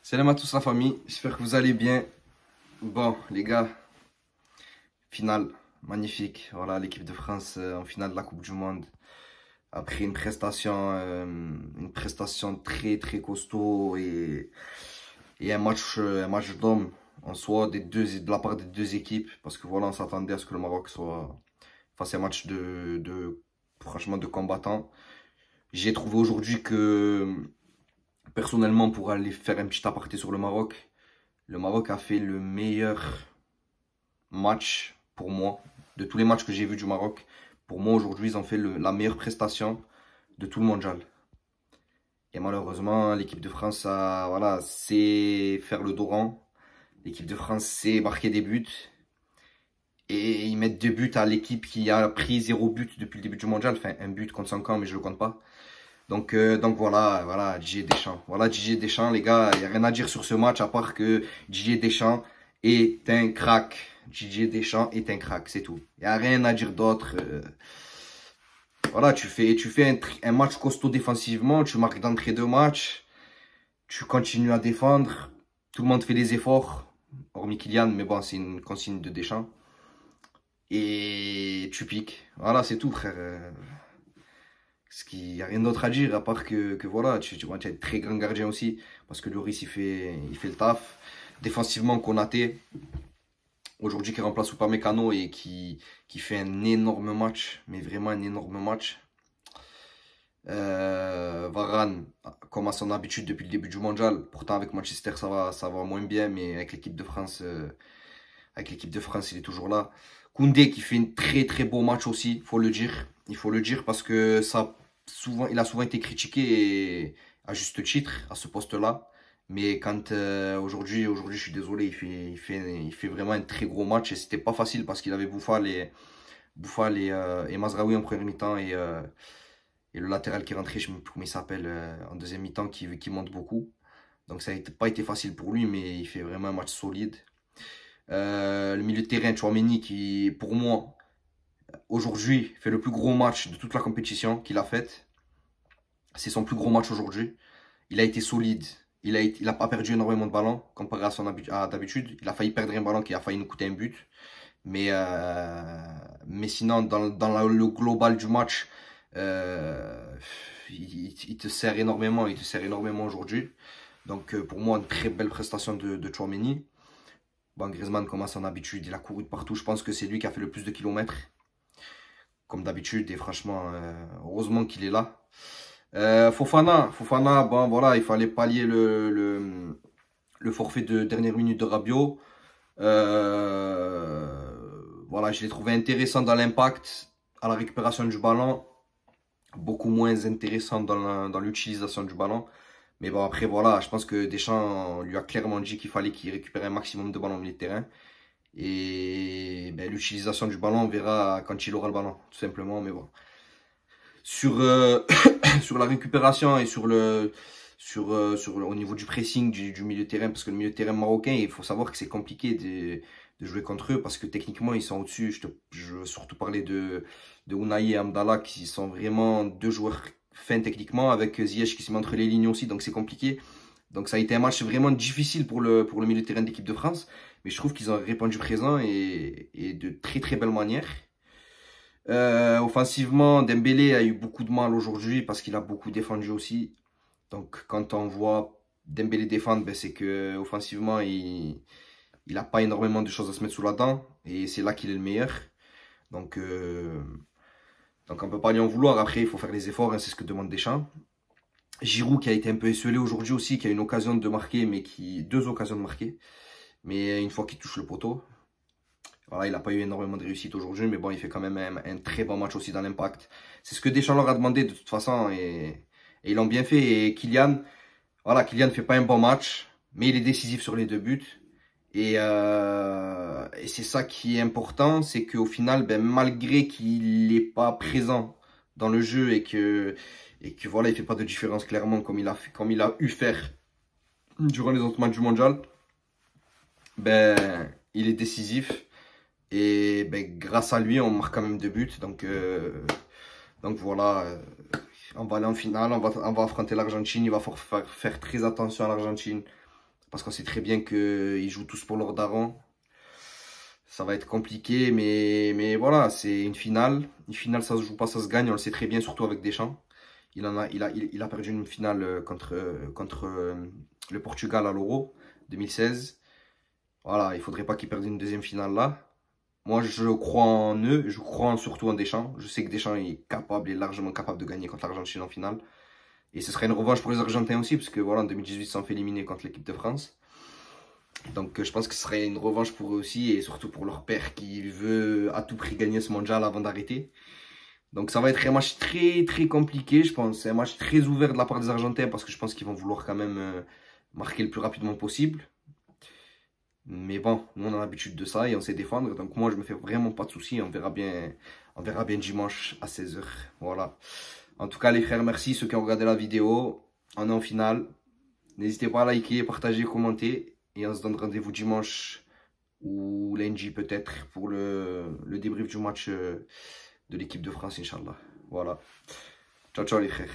Salam à tous la famille, j'espère que vous allez bien. Bon les gars, finale, magnifique. Voilà l'équipe de France en finale de la Coupe du Monde. Après une prestation très très costaud et un match d'homme en soi de la part des deux équipes. Parce que voilà, on s'attendait à ce que le Maroc fasse un match franchement de combattants. J'ai trouvé aujourd'hui que personnellement, pour aller faire un petit aparté sur le Maroc a fait le meilleur match pour moi. De tous les matchs que j'ai vus du Maroc, pour moi aujourd'hui, ils ont fait la meilleure prestation de tout le mondial. Et malheureusement, l'équipe de France sait faire le dos rond. L'équipe de France sait marquer des buts. Et ils mettent 2 buts à l'équipe qui a pris 0 but depuis le début du mondial. Enfin, un but contre 5 ans, mais je le compte pas. Donc voilà, Didier Deschamps. Voilà Didier Deschamps, les gars, il n'y a rien à dire sur ce match à part que Didier Deschamps est un crack. Didier Deschamps est un crack, c'est tout. Il n'y a rien à dire d'autre. Voilà, tu fais un match costaud défensivement, tu marques d'entrée de match, tu continues à défendre, tout le monde fait les efforts, hormis Kylian, mais bon, c'est une consigne de Deschamps. Et tu piques. Voilà, c'est tout, frère. Parce qu'il n'y a rien d'autre à dire, à part que voilà, tu es un très grand gardien aussi. Parce que Lloris, il fait le taf. Défensivement, Konaté, aujourd'hui qui remplace Upamecano et qui fait un énorme match. Mais vraiment un énorme match. Varane, comme à son habitude depuis le début du mondial. Pourtant, avec Manchester, ça va moins bien. Mais avec l'équipe de France, il est toujours là. Koundé qui fait un très très beau match aussi, il faut le dire parce que il a souvent été critiqué et à juste titre à ce poste-là. Mais quand aujourd'hui, je suis désolé, il fait vraiment un très gros match et c'était pas facile parce qu'il avait Bouffal et Mazraoui en première mi-temps et le latéral qui est rentré, je ne sais plus comment il s'appelle, en deuxième mi-temps qui monte beaucoup. Donc ça n'a pas été facile pour lui, mais il fait vraiment un match solide. Le milieu de terrain, Tchouaméni, qui, pour moi, aujourd'hui, fait le plus gros match de toute la compétition qu'il a faite. C'est son plus gros match aujourd'hui. Il a été solide. Il a pas perdu énormément de ballons comparé à d'habitude. Il a failli perdre un ballon qui a failli nous coûter un but. Mais sinon, dans le global du match, il te sert énormément. Il te sert énormément aujourd'hui. Donc, pour moi, une très belle prestation de Tchouaméni. Bon, Griezmann, comme à son habitude, il a couru de partout. Je pense que c'est lui qui a fait le plus de kilomètres. Comme d'habitude. Et franchement, heureusement qu'il est là. Fofana, bon voilà, il fallait pallier le forfait de dernière minute de Rabiot. Voilà, je l'ai trouvé intéressant dans l'impact, à la récupération du ballon. Beaucoup moins intéressant dans l'utilisation du ballon. Mais bon, après, voilà, je pense que Deschamps lui a clairement dit qu'il fallait qu'il récupère un maximum de ballons au milieu de terrain. Et ben, l'utilisation du ballon, on verra quand il aura le ballon, tout simplement. Mais bon. Sur la récupération et au niveau du pressing du milieu de terrain, parce que le milieu de terrain marocain, il faut savoir que c'est compliqué de jouer contre eux, parce que techniquement, ils sont au-dessus. Je veux surtout parler de Ounahi et Amdallah, qui sont vraiment 2 joueurs fins techniquement, avec Ziyech qui se met entre les lignes aussi, donc c'est compliqué. Donc ça a été un match vraiment difficile pour le milieu de terrain de l'équipe de France, mais je trouve qu'ils ont répondu présent et de très très belle manière. Offensivement, Dembélé a eu beaucoup de mal aujourd'hui parce qu'il a beaucoup défendu aussi. Donc quand on voit Dembélé défendre, ben, c'est que offensivement il n'a pas énormément de choses à se mettre sous la dent et c'est là qu'il est le meilleur. Donc on peut pas lui en vouloir. Après il faut faire les efforts, hein, c'est ce que demande Deschamps. Giroud qui a été un peu esselé aujourd'hui aussi, qui a une occasion de marquer, mais 2 occasions de marquer. Mais une fois qu'il touche le poteau. Voilà, il n'a pas eu énormément de réussite aujourd'hui, mais bon, il fait quand même un très bon match aussi dans l'impact. C'est ce que Deschamps leur a demandé de toute façon, et ils l'ont bien fait. Et Kylian, voilà, Kylian ne fait pas un bon match, mais il est décisif sur les 2 buts. Et c'est ça qui est important, c'est qu'au final, ben, malgré qu'il n'est pas présent dans le jeu et que voilà, il fait pas de différence clairement comme il a eu faire durant les autres matchs du mondial, ben, il est décisif. Et ben, grâce à lui, on marque quand même 2 buts. Donc voilà, on va aller en finale, on va affronter l'Argentine. Il va falloir faire très attention à l'Argentine. parce qu'on sait très bien qu'ils jouent tous pour leur daron. Ça va être compliqué, mais voilà, c'est une finale. Une finale, ça se joue pas, ça se gagne, on le sait très bien, surtout avec Deschamps. Il a perdu une finale contre le Portugal à l'Euro 2016. Voilà, il faudrait pas qu'il perde une deuxième finale là. Moi, je crois en eux, je crois surtout en Deschamps. Je sais que Deschamps est capable, est largement capable de gagner contre l'Argentine en finale. Et ce serait une revanche pour les Argentins aussi, parce que voilà, en 2018, ils se sont fait éliminer contre l'équipe de France. Donc je pense que ce serait une revanche pour eux aussi, et surtout pour leur père qui veut à tout prix gagner ce mondial avant d'arrêter. Donc ça va être un match très très compliqué, je pense. C'est un match très ouvert de la part des Argentins, parce que je pense qu'ils vont vouloir quand même marquer le plus rapidement possible. Mais bon, nous on a l'habitude de ça et on sait défendre. Donc moi je me fais vraiment pas de soucis. On verra bien dimanche à 16 h. Voilà. En tout cas les frères, merci ceux qui ont regardé la vidéo. On est en finale. N'hésitez pas à liker, partager, commenter. Et on se donne rendez-vous dimanche ou lundi peut-être pour le débrief du match de l'équipe de France, Inch'Allah. Voilà. Ciao ciao les frères.